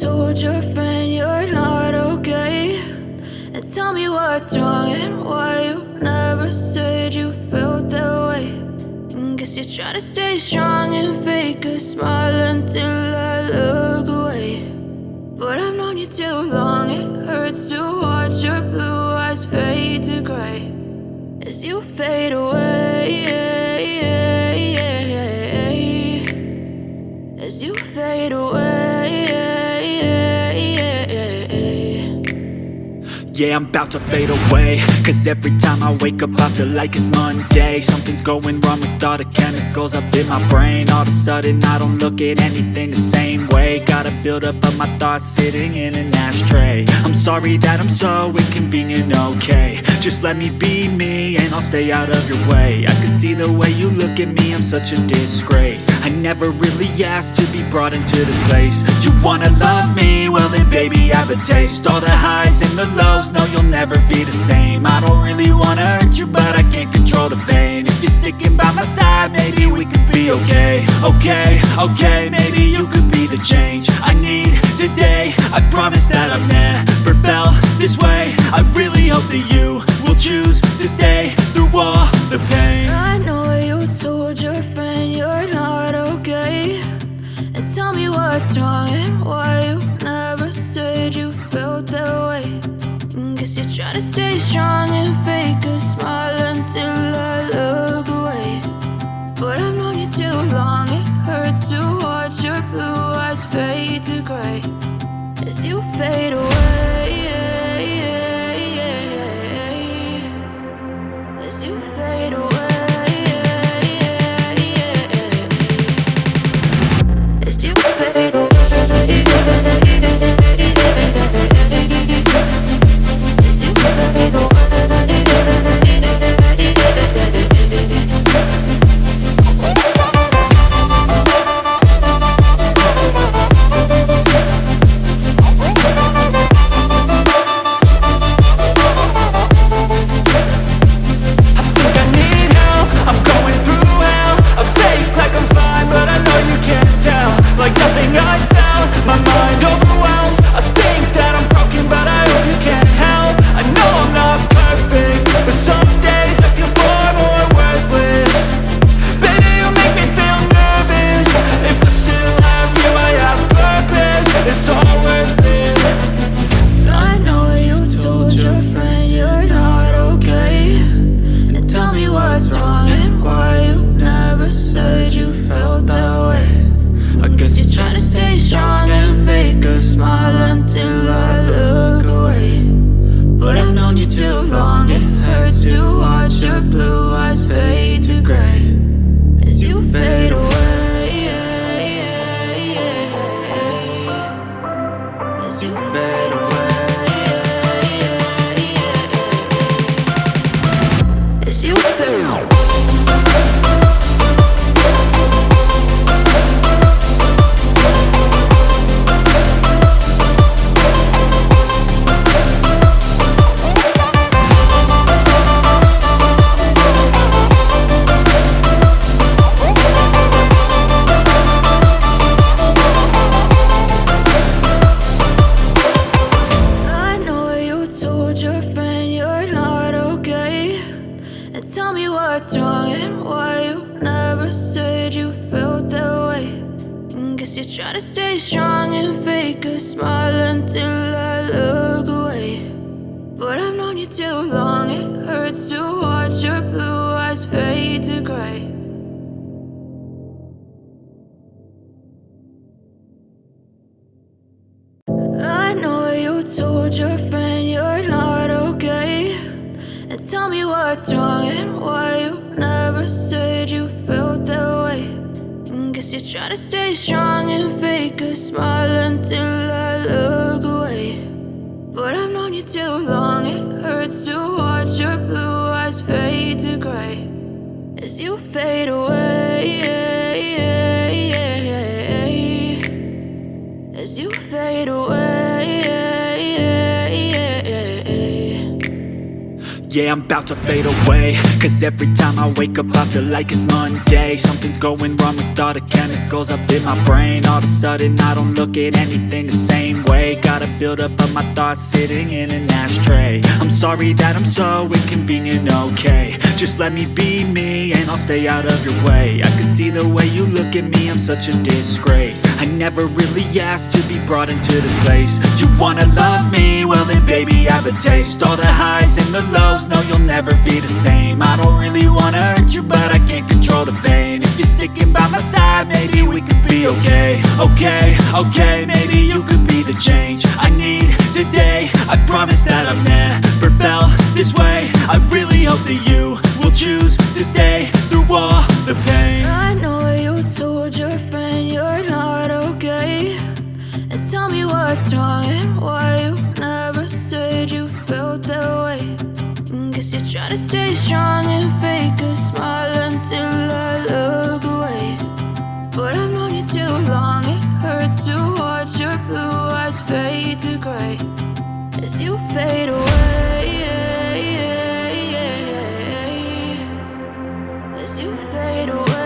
told your friend you're not okay, and tell me what's wrong and why you never said you felt that way. And guess you're trying to stay strong and fake a smile until I look away. But I've known you too long, it hurts to watch your blue eyes fade to gray as you fade away, as you fade away. Yeah, I'm about to fade away, cause every time I wake up I feel like it's Monday. Something's going wrong with all the chemicals up in my brain. All of a sudden I don't look at anything the same way. Gotta build up of my thoughts sitting in an ashtray. I'm sorry that I'm so inconvenient, okay. Just let me be me and I'll stay out of your way. I can see the way you look at me, I'm such a disgrace. I never really asked to be brought into this place. You wanna love me? Well then baby have a taste. All the highs and the lows, no you'll never be the same. I don't really wanna hurt you but I can't control the pain. If you're sticking by my side maybe we could be okay. Okay, maybe you could be the change I need today. I promise that I've never felt this way. I really hope that you will choose to stay through all the pain. I know you told your friend you're not okay, and tell me what's wrong and why you never said you felt that way. And guess you're trying to stay strong and fake a smile until I look away. But I've known you too long, it hurts to watch your blue eyes fade to gray as you fade away, as you fade away, as you fade away. Like nothing I felt, my mind overwhelms. I think that I'm broken but I hope you can't help. I know I'm not perfect, but some days I feel far more worthless. Baby, you make me feel nervous. If I still have you, I have purpose. It's all worth it. I know you told your friend you're not okay, and tell me what's wrong and why you never said you felt that way. I guess you're trying to stay strong and fake a smile until I look away. But I've known you too long, it hurts to watch your blue eyes fade to gray as you fade away, as you fade away, as you fade away. Tell me what's wrong and why you never said you felt that way. And guess you're trying to stay strong and fake a smile until I look away. But I've known you too long, it hurts to watch your blue eyes fade to gray. I know you told your friend you're not okay, and tell me what's wrong and why you never said you felt that way. And guess you're trying to stay strong and fake a smile until I look away. But I've known you too long, it hurts to watch your blue eyes fade to gray as you fade away, as you fade away. Yeah, I'm about to fade away, cause every time I wake up I feel like it's Monday. Something's going wrong with all the chemicals up in my brain. All of a sudden I don't look at anything the same way. Got a buildup of my thoughts sitting in an ashtray. I'm sorry that I'm so inconvenient, okay. Just let me be me and I'll stay out of your way. I can see the way you look at me, I'm such a disgrace. I never really asked to be brought into this place. You wanna love me? Well then baby I have a taste. All the highs and the lows, no you'll never be the same. I don't really wanna hurt you but I can't control the pain. If you're sticking by my side maybe we could be okay. Okay, maybe you could be the change I need today. I promise that I've never felt this way. I really hope that you will choose to stay through all the pain. I know you told your friend you're not okay, and tell me what's wrong and why you never said you felt that way. Guess you're trying to stay strong and fake a smile until I look away. But I've known you too long, it hurts to watch your blue eyes fade to gray as you fade away. As you fade away.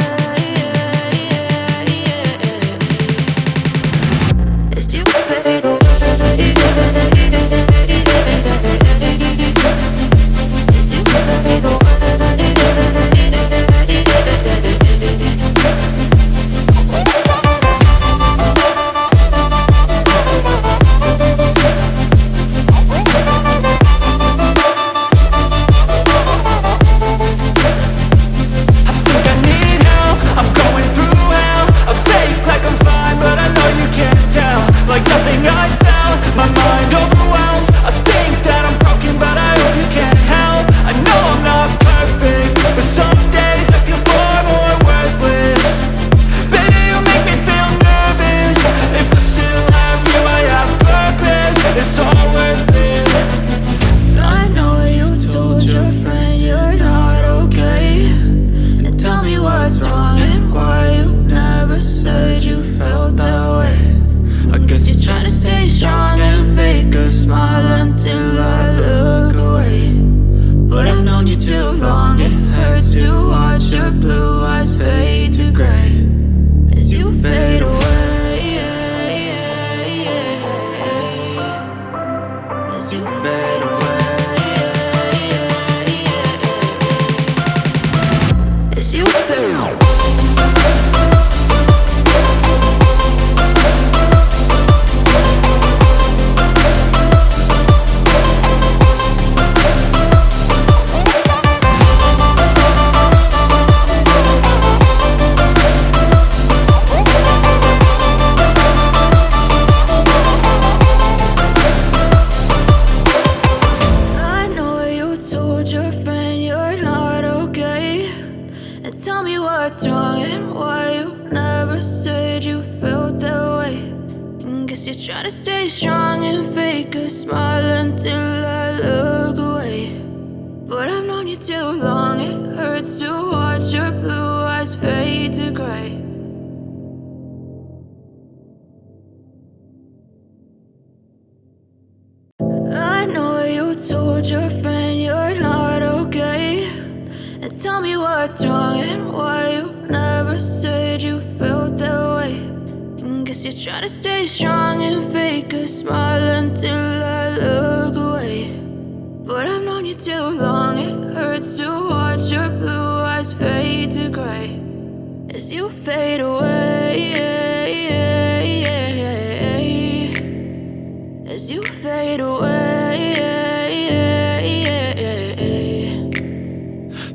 As you fade away.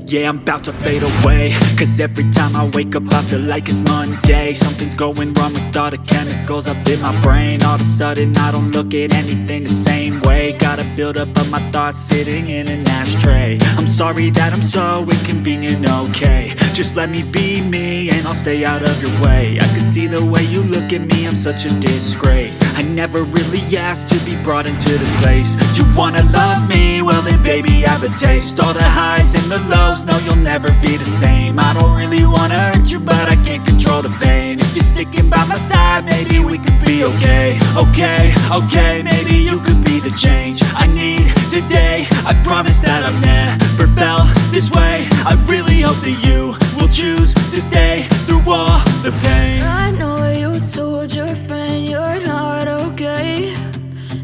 Yeah, I'm about to fade away, cause every time I wake up I feel like it's Monday. Something's going wrong with all the chemicals up in my brain. All of a sudden I don't look at anything the same way. Got a buildup of my thoughts sitting in an ashtray. I'm sorry that I'm so inconvenient, okay. Just let me be me and I'll stay out of your way. I can see the way you look at me, I'm such a disgrace. I never really asked to be brought into this place. You wanna love me? Well then baby I have a taste. All the highs and the lows, no you'll never be the same. I don't really wanna hurt you but I can't control the pain. If you're sticking by my side maybe we could be okay. Okay, maybe you could be the change I need today. day. I promise that I've never felt this way. I really hope that you will choose to stay through all the pain. I know you told your friend you're not okay,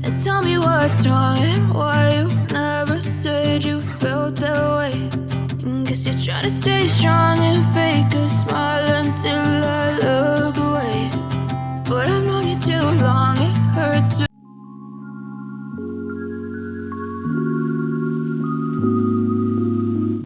and tell me what's wrong and why you never said you felt that way. And guess you're trying to stay strong and fair.